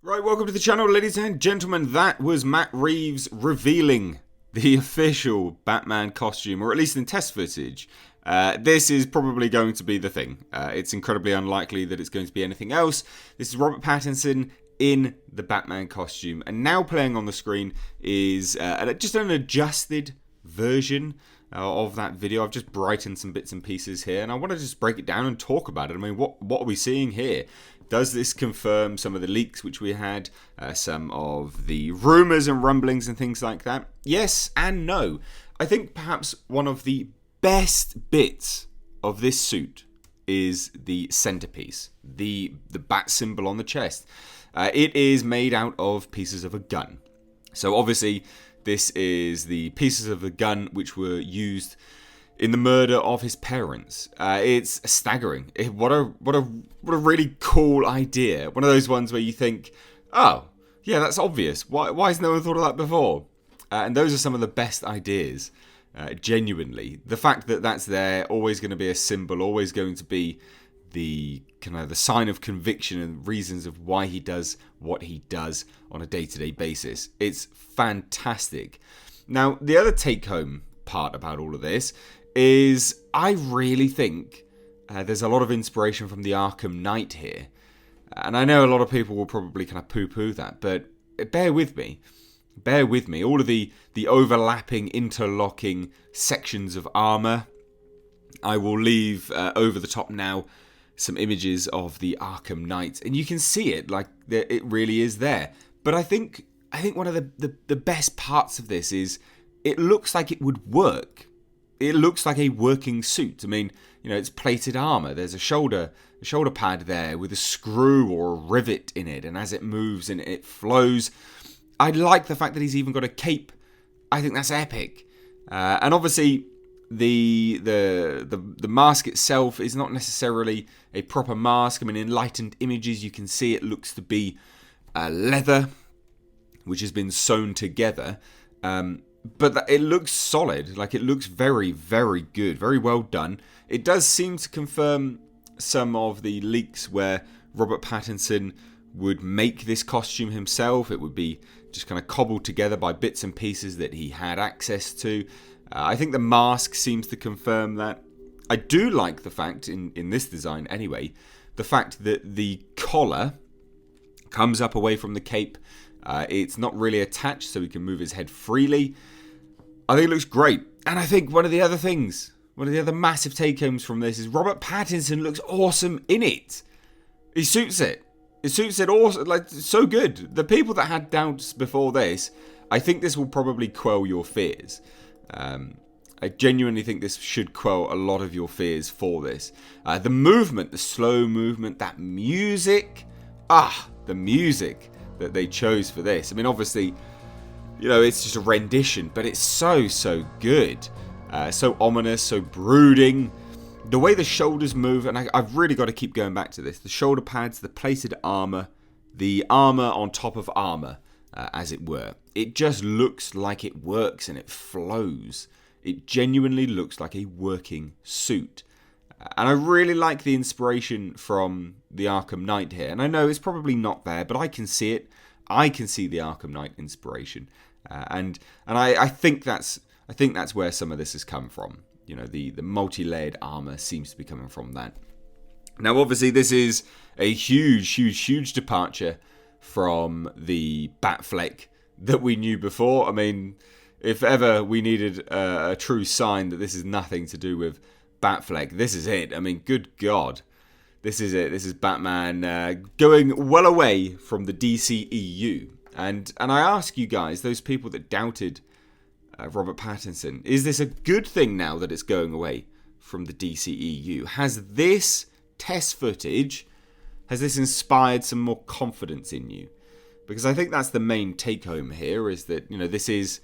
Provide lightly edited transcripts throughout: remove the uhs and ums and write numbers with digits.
Right, welcome to the channel, ladies and gentlemen. That was Matt Reeves revealing the official Batman costume, or at least in test footage. This is probably going to be the thing. It's incredibly unlikely that it's going to be anything else. This is Robert Pattinson in the Batman costume, and now playing on the screen is just an adjusted version of that video. I've just brightened some bits and pieces here, and I want to just break it down and talk about it. I mean, what are we seeing here? Does this confirm some of the leaks which we had, some of the rumours and rumblings and things like that? Yes and no. I think perhaps one of the best bits of this suit is the centerpiece, the bat symbol on the chest. It is made out of pieces of a gun. So obviously this is the pieces of the gun which were used in the murder of his parents. It's staggering. What a really cool idea. One of those ones where you think, oh, yeah, that's obvious. Why has no one thought of that before? And those are some of the best ideas, genuinely. The fact that that's there, always going to be a symbol, always going to be the kind of the sign of conviction and reasons of why he does what he does on a day-to-day basis. It's fantastic. Now, the other take-home part about all of this is I really think there's a lot of inspiration from the Arkham Knight here. And I know a lot of people will probably kind of poo-poo that, but bear with me. Bear with me. All of the overlapping, interlocking sections of armour. I will leave over the top now some images of the Arkham Knight, and you can see it, like it really is there. But I think one of the best parts of this is it looks like it would work. It looks like a working suit. I mean, you know, it's plated armor. There's a shoulder pad there with a screw or a rivet in it, and as it moves and it flows, I like the fact that he's even got a cape. I think that's epic. And obviously, the mask itself is not necessarily a proper mask. I mean, in lightened images, you can see it looks to be leather, which has been sewn together. But it looks solid. Like, it looks very, very good. Very well done. It does seem to confirm some of the leaks where Robert Pattinson would make this costume himself. It would be just kind of cobbled together by bits and pieces that he had access to. I think the mask seems to confirm that. I do like the fact, in this design anyway, the fact that the collar comes up away from the cape. It's not really attached, so he can move his head freely. I think it looks great. And I think one of the other massive take-homes from this is Robert Pattinson looks awesome in it. He suits it. It suits it awesome, like, so good. The people that had doubts before this, I think this will probably quell your fears. I genuinely think this should quell a lot of your fears for this. The movement, the slow movement, that music. The music that they chose for this. I mean, obviously, you know, it's just a rendition, but it's so good. So ominous, so brooding. The way the shoulders move, and I've really got to keep going back to this. The shoulder pads, the plated armor, the armor on top of armor, as it were. It just looks like it works and it flows. It genuinely looks like a working suit. And I really like the inspiration from the Arkham Knight here. And I know it's probably not there, but I can see it. I can see the Arkham Knight inspiration. And I think that's where some of this has come from. You know, the multi-layered armor seems to be coming from that. Now, obviously, this is a huge departure from the Batfleck that we knew before. I mean, if ever we needed a true sign that this is nothing to do with Batfleck, this is it. I mean, good God. This is it. This is Batman going well away from the DCEU. And I ask you guys, those people that doubted Robert Pattinson, is this a good thing now that it's going away from the DCEU? Has this test footage, has this inspired some more confidence in you? Because I think that's the main take home here, is that, you know, this is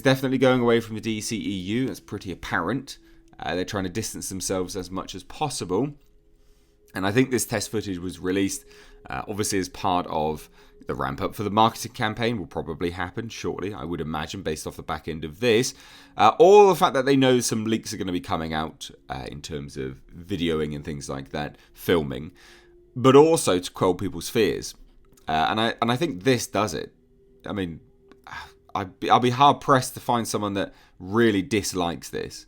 definitely going away from the DCEU. That's pretty apparent. They're trying to distance themselves as much as possible. And I think this test footage was released, obviously, as part of the ramp up for the marketing campaign. Will probably happen shortly, I would imagine, based off the back end of this. Or the fact that they know some leaks are going to be coming out in terms of videoing and things like that, filming. But also to quell people's fears. and I think this does it. I mean, I'll be hard pressed to find someone that really dislikes this.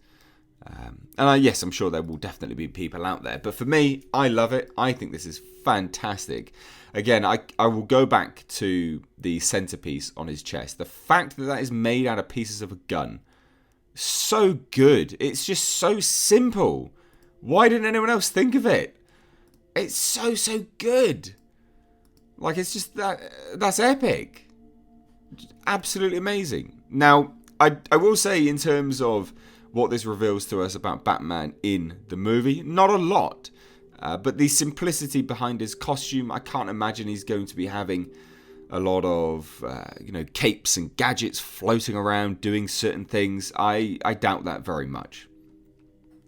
Yes, I'm sure there will definitely be people out there. But for me, I love it. I think this is fantastic. Again, I will go back to the centerpiece on his chest. The fact that is made out of pieces of a gun. So good. It's just so simple. Why didn't anyone else think of it? It's so good. Like, it's just that's epic. Absolutely amazing. Now, I will say, in terms of what this reveals to us about Batman in the movie, not a lot. But the simplicity behind his costume, I can't imagine he's going to be having a lot of capes and gadgets floating around doing certain things. I doubt that very much.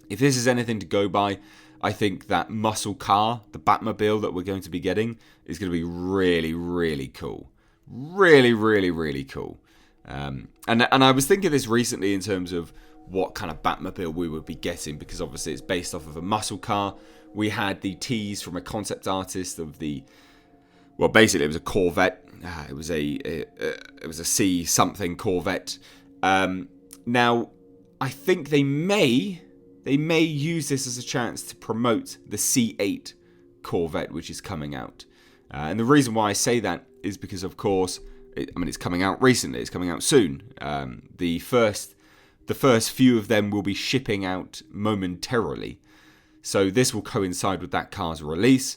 If this is anything to go by, I think that muscle car, the Batmobile that we're going to be getting, is going to be really, really cool. Really, really, really cool. And I was thinking this recently in terms of what kind of Batmobile we would be getting, because obviously it's based off of a muscle car. We had the tease from a concept artist of basically it was a Corvette. It was a C something Corvette. Now, I think they may use this as a chance to promote the C8 Corvette, which is coming out. And the reason why I say that is because, of course, it's coming out recently. It's coming out soon. The first few of them will be shipping out momentarily. So this will coincide with that car's release.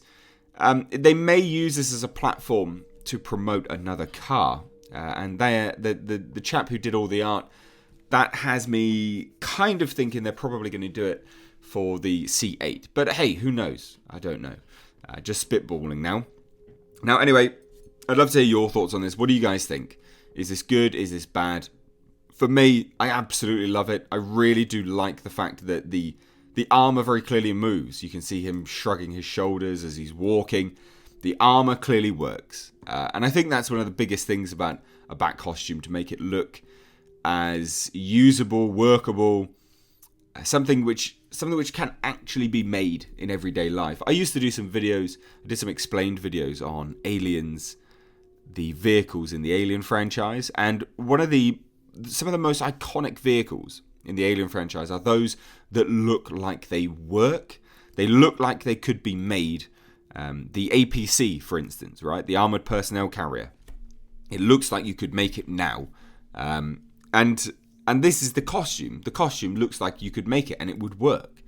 They may use this as a platform to promote another car. And the chap who did all the art, that has me kind of thinking they're probably going to do it for the C8. But hey, who knows? I don't know. Just spitballing now. Now, anyway, I'd love to hear your thoughts on this. What do you guys think? Is this good? Is this bad? For me, I absolutely love it. I really do like the fact that the armor very clearly moves. You can see him shrugging his shoulders as he's walking. The armor clearly works. And I think that's one of the biggest things about a Bat costume, to make it look as usable, workable, something which can actually be made in everyday life. I used to do some videos, I did some explained videos on Aliens, the vehicles in the Alien franchise, and some of the most iconic vehicles in the Alien franchise are those that look like they work. They look like they could be made. The APC, for instance, right? The Armored Personnel Carrier. It looks like you could make it now. And this is the costume. The costume looks like you could make it and it would work.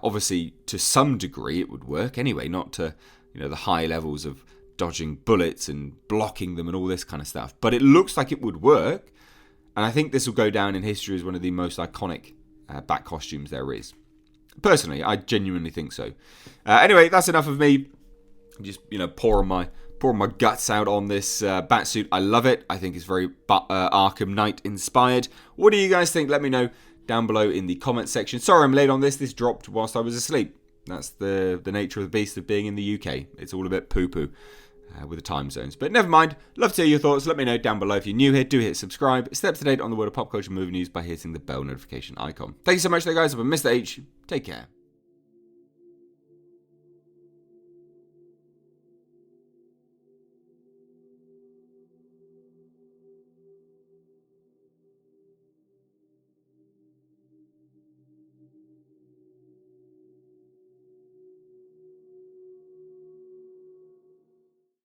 Obviously, to some degree, it would work anyway, not to the high levels of dodging bullets and blocking them and all this kind of stuff. But it looks like it would work. And I think this will go down in history as one of the most iconic Bat costumes there is. Personally, I genuinely think so. Anyway, that's enough of me. I'm just, pouring my guts out on this Batsuit. I love it. I think it's very Arkham Knight inspired. What do you guys think? Let me know down below in the comments section. Sorry I'm late on this. This dropped whilst I was asleep. That's the nature of the beast of being in the UK. It's all a bit poo-poo with the time zones. But never mind. Love to hear your thoughts. Let me know down below. If you're new here, do hit subscribe. Stay up to date on the world of pop culture movie news by hitting the bell notification icon. Thank you so much, guys. I've been Mr. H. Take care.